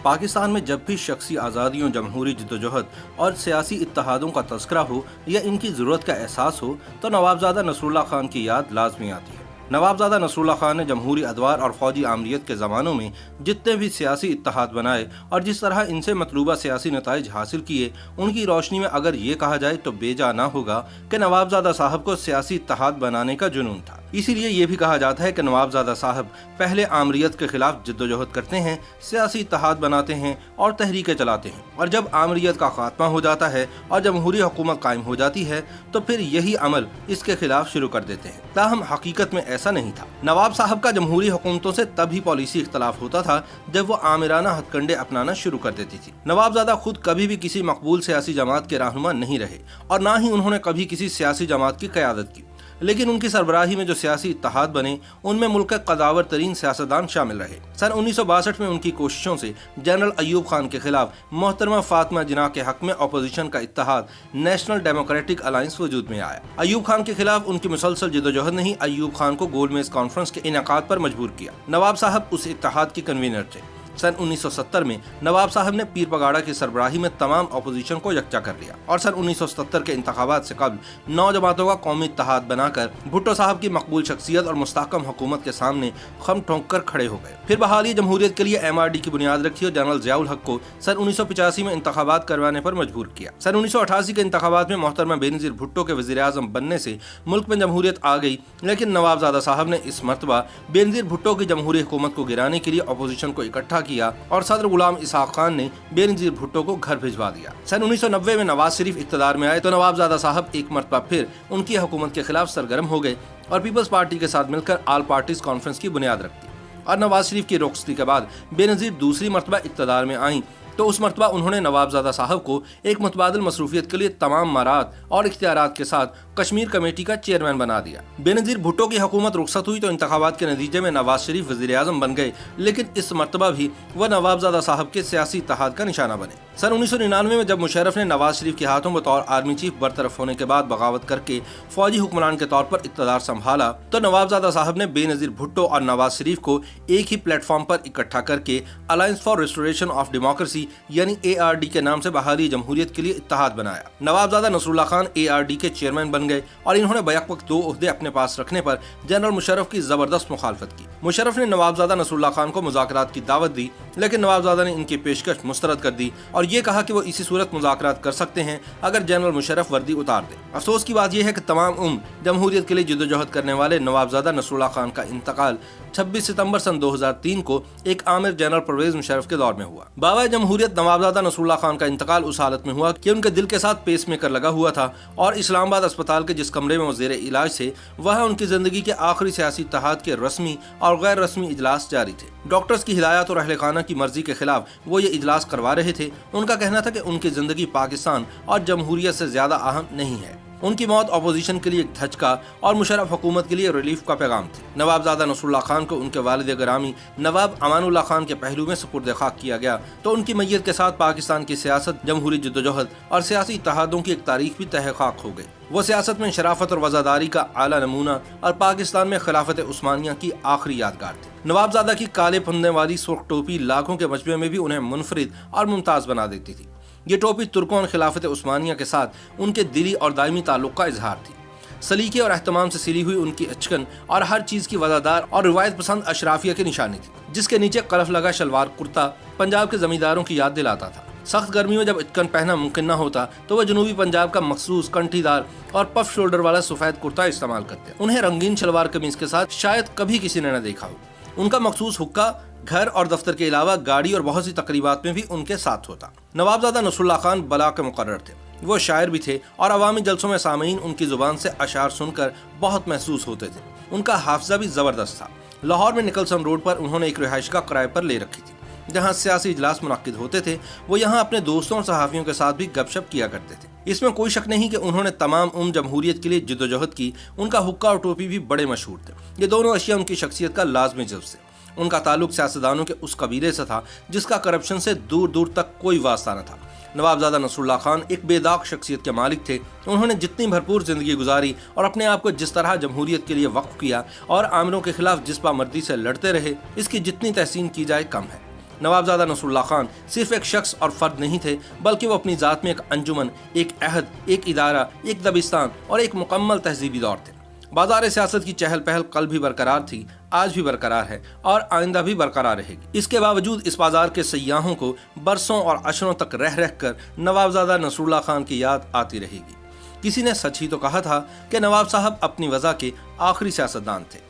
पाकिस्तान में जब भी शख्सी आज़ादियों, जमहूरी जद्दोजहद और सियासी इत्तेहादों का तज़किरा हो या इनकी ज़रूरत का एहसास हो तो नवाबज़ादा नसरुल्लाह खान की याद लाजमी आती है। नवाबज़ादा नसरुल्लाह खान ने जमहूरी अदवार और फौजी आमरीत के ज़मानों में जितने भी सियासी इत्तेहाद बनाए और जिस तरह इनसे मतलूबा सियासी नताइज हासिल किए, उनकी रोशनी में अगर ये कहा जाए तो बेजा ना होगा कि नवाबज़ादा साहब को सियासी इत्तेहाद बनाने का जुनून था। इसीलिए ये भी कहा जाता है कि नवाबज़ादा साहब पहले आमरीत के खिलाफ जद्दोजहद करते हैं, सियासी इत्तेहाद बनाते हैं और तहरीकें चलाते हैं, और जब आमरीत का खात्मा हो जाता है और जमहूरी हुकूमत कायम हो जाती है तो फिर यही अमल इसके खिलाफ शुरू कर देते हैं। ताहम हकीकत में ऐसा नहीं था। नवाब साहब का जमहूरी हुकूमतों से तभी पॉलिसी इख्तलाफ होता था जब वो आमिराना हथकंडे अपनाना शुरू कर देती थी। नवाबज़ादा खुद कभी भी किसी मकबूल सियासी जमात के रहनुमा नहीं रहे और ना ही उन्होंने कभी किसी सियासी जमात की क़यादत की, लेकिन उनकी सरबराही में जो सियासी इत्तेहाद बने उनमें मुल्क के कदावर तरीन सियासतदान शामिल रहे। सन 1962 में उनकी कोशिशों से जनरल अयूब खान के खिलाफ मोहतरमा फातिमा जिन्ना के हक में अपोजिशन का इत्तेहाद नेशनल डेमोक्रेटिक अलायंस वजूद में आया। अयूब खान के खिलाफ उनकी मुसलसल जद्दोजहद ने ही अयूब खान को गोलमेज कॉन्फ्रेंस के इनेकाद पर मजबूर किया। नवाब साहब उस इत्तेहाद के कन्वीनर थे। सन 1970 में नवाब साहब ने पीर पगाड़ा की सरबराही में तमाम अपोजिशन को यकजा कर लिया और सन 1970 के इंतखाबात से कबल 9 जमातों का कौमी इत्तेहाद बनाकर भुट्टो साहब की मकबूल शख्सियत और मुस्तहकम हुकूमत के सामने खम ठोंक कर खड़े हो गए। फिर बहाली जमहूरियत के लिए MRD की बुनियाद रखी और जनरल ज़ियाउल हक को सन 1985 में इंतखाबात करवाने पर मजबूर किया। सन 1988 के इंतखाबात में मोहतरमा बेनज़ीर भुट्टो के वज़ीर आज़म बनने से मुल्क में जमहूरियत आ गई, लेकिन नवाबज़ादा साहब ने इस मरतबा बेनज़ीर भुट्टो की जमहूरी हुकूमत को गिराने के लिए अपोजिशन को इकट्ठा किया और सदर गुलाम इसहाक खान ने बेनज़ीर भुट्टो को घर भिजवा दिया। सन 1990 में नवाज शरीफ इक़्तिदार में आए तो नवाबज़ादा साहब एक मरतबा फिर उनकी हुकूमत के खिलाफ सरगर्म हो गए और पीपल्स पार्टी के साथ मिलकर ऑल पार्टीज कॉन्फ्रेंस की बुनियाद रख दी। और नवाज शरीफ की रुखसती के बाद बेनज़ीर दूसरी मरतबा इक़्तिदार में आईं तो उस मरतबा उन्होंने नवाबज़ादा साहब को एक मुतबादिल मसरूफियत के लिए तमाम मराद और इख्तियारात के साथ कश्मीर कमेटी का चेयरमैन बना दिया। बेनज़ीर भुट्टो की हुकूमत रुखसत हुई तो इंतखाबात के नतीजे में नवाज शरीफ वज़ीर आज़म बन गए, लेकिन इस मरतबा भी वह नवाबज़ादा साहब के सियासी इत्तेहाद का निशाना बने। सन 1999 में जब मुशर्रफ ने नवाज शरीफ के हाथों बतौर आर्मी चीफ बरतरफ होने के बाद बगावत करके फौजी हुक्मरान के तौर पर इक़्तिदार संभाला तो नवाबज़ादा साहब ने बेनज़ीर भुट्टो और नवाज शरीफ को एक ही प्लेटफॉर्म पर इकट्ठा करके alliance for restoration of democracy यानी ARD के नाम से बहाली जमहूरियत के लिए इत्तेहाद बनाया। नवाबज़ादा नसरुल्लाह खान ARD के चेयरमैन बन गए और इन्होंने बैक वक्त 2 ओहदे अपने पास रखने पर जनरल मुशर्रफ की जबरदस्त मुखालफत की। मुशर्रफ ने नवाबज़ादा नसरुल्लाह खान को मुज़ाकरात की दावत दी, लेकिन नवाबज़ादा ने इनकी पेशकश मुस्तरद कर दी और ये कहा कि वो इसी सूरत मुज़ाकरात कर सकते हैं अगर जनरल मुशर्रफ वर्दी उतार दे। अफसोस की बात यह है कि तमाम उम्र जमहूरियत के लिए जद्दोजहद करने वाले नवाबज़ादा नसरुल्लाह खान का इंतकाल 26 सितंबर सन 2003 को एक आमिर जनरल परवेज मुशर्रफ के दौर में हुआ। बाबा जमहूरियत नवाबज़ादा नसरुल्लाह खान का इंतकाल उस हालत में हुआ कि उनके दिल के साथ पेस मेकर लगा हुआ था और इस्लामाबाद अस्पताल के जिस कमरे में वो ज़ेरे इलाज थे वह उनकी ज़िंदगी के आखिरी सियासी इत्तेहाद के रस्मी और गैर रस्मी इजलास जारी थे। डॉक्टर्स की हिदायत और अहले खाना की मर्जी के खिलाफ वो ये इजलास करवा रहे थे। उनका कहना था कि उनकी ज़िंदगी पाकिस्तान और जमहूरियत से ज़्यादा अहम नहीं है। उनकी मौत अपोजिशन के लिए एक धचका और मुशर्रफ हुकूमत के लिए रिलीफ का पैगाम थी। नवाबज़ादा नसरुल्लाह खान को उनके वालिद गिरामी नवाब अमानुल्लाह खान के पहलू में सुपुर्द खाक किया गया तो उनकी मैयत के साथ पाकिस्तान की सियासत, जमहूरी जद्दोजहद और सियासी इत्तेहादों की एक तारीख भी तह खाक हो गई। वो सियासत में शराफत और वज़ादारी का आला नमूना और पाकिस्तान में खिलाफत उस्मानिया की आखिरी यादगार थे। नवाबज़ादा की काले फंदे वाली सुर्ख टोपी लाखों के मजमे में भी उन्हें मुनफरिद और मुमताज़ बना देती थी। ये टोपी तुर्कों और खिलाफत उस्मानिया के साथ उनके दिली और दायमी ताल्लुक़ का इजहार थी। सलीके और एहतमाम से सिली हुई उनकी अचकन और हर चीज़ की वज़ादार और रिवायत पसंद अशराफिया की निशानी थी, जिसके नीचे कलफ लगा शलवार कुर्ता पंजाब के ज़मींदारों की याद दिलाता था। सख्त गर्मी में जब अचकन पहनना मुमकिन न होता तो वह जनूबी पंजाब का मखसूस कंठीदार और पफ शोल्डर वाला सफ़ेद कुर्ता इस्तेमाल करते। उन्हें रंगीन शलवार कमीज के साथ शायद कभी किसी ने न देखा हो। उनका मखसूस हुक्का घर और दफ्तर के अलावा गाड़ी और बहुत सी तकरीबात में भी उनके साथ होता। नवाबज़ादा नसरुल्लाह खान बला के मुकर्रर थे। वो शायर भी थे और अवामी जलसों में सामीन उनकी ज़ुबान से अशार सुनकर बहुत महसूस होते थे। उनका हाफजा भी ज़बरदस्त था। लाहौर में निकलसन रोड पर उन्होंने एक रिहाइश का किराए पर ले रखी थी जहाँ सियासी इजलास मुनक्किद होते थे। वो यहाँ अपने दोस्तों और सहाफ़ियों के साथ भी गपशप किया करते थे। इसमें कोई शक नहीं कि उन्होंने तमाम उम्र जमहूरियत के लिए जद्दोजहद की। उनका हुक्का और टोपी भी बड़े मशहूर थे। ये दोनों अशिया उनकी शख्सियत का लाजमी जुज़ थे। उनका ताल्लुक सियासतदानों के उस कबीले से था जिसका करप्शन से दूर दूर तक कोई वास्ता न था। नवाबज़ादा नसरुल्लाह खान एक बेदाग शख्सियत के मालिक थे। उन्होंने जितनी भरपूर ज़िंदगी गुजारी और अपने आप को जिस तरह जमहूरियत के लिए वक्फ किया और आमिरों के खिलाफ जिस पामर्दी से लड़ते रहे, इसकी जितनी तहसीन की जाए कम है। नवाबजादा नसरुल्लाह खान सिर्फ एक शख्स और फर्द नहीं थे, बल्कि वो अपनी ज़ात में एक अंजुमन, एक अहद, एक इदारा, एक दबिस्तान और एक मुकम्मल तहजीबी दौर थे। बाजार सियासत की चहल पहल कल भी बरकरार थी, आज भी बरकरार है और आइंदा भी बरकरार रहेगी। इसके बावजूद इस बाजार के सयाहों को बरसों और अशरों तक रह रह कर नवाबजादा नसरुल्लाह खान की याद आती रहेगी। किसी ने सच ही तो कहा था कि नवाब साहब अपनी वजह के आखिरी सियासतदान थे।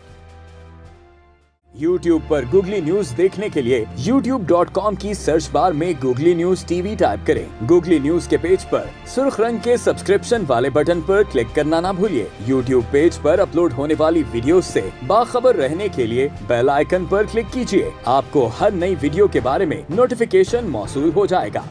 YouTube पर गूगली न्यूज देखने के लिए youtube.com की सर्च बार में गूगली न्यूज टीवी टाइप करें। गूगली न्यूज के पेज पर सुर्ख रंग के सब्सक्रिप्शन वाले बटन पर क्लिक करना ना भूलिए। YouTube पेज पर अपलोड होने वाली वीडियो से बाखबर रहने के लिए बेल आइकन पर क्लिक कीजिए। आपको हर नई वीडियो के बारे में नोटिफिकेशन मौसूल हो जाएगा।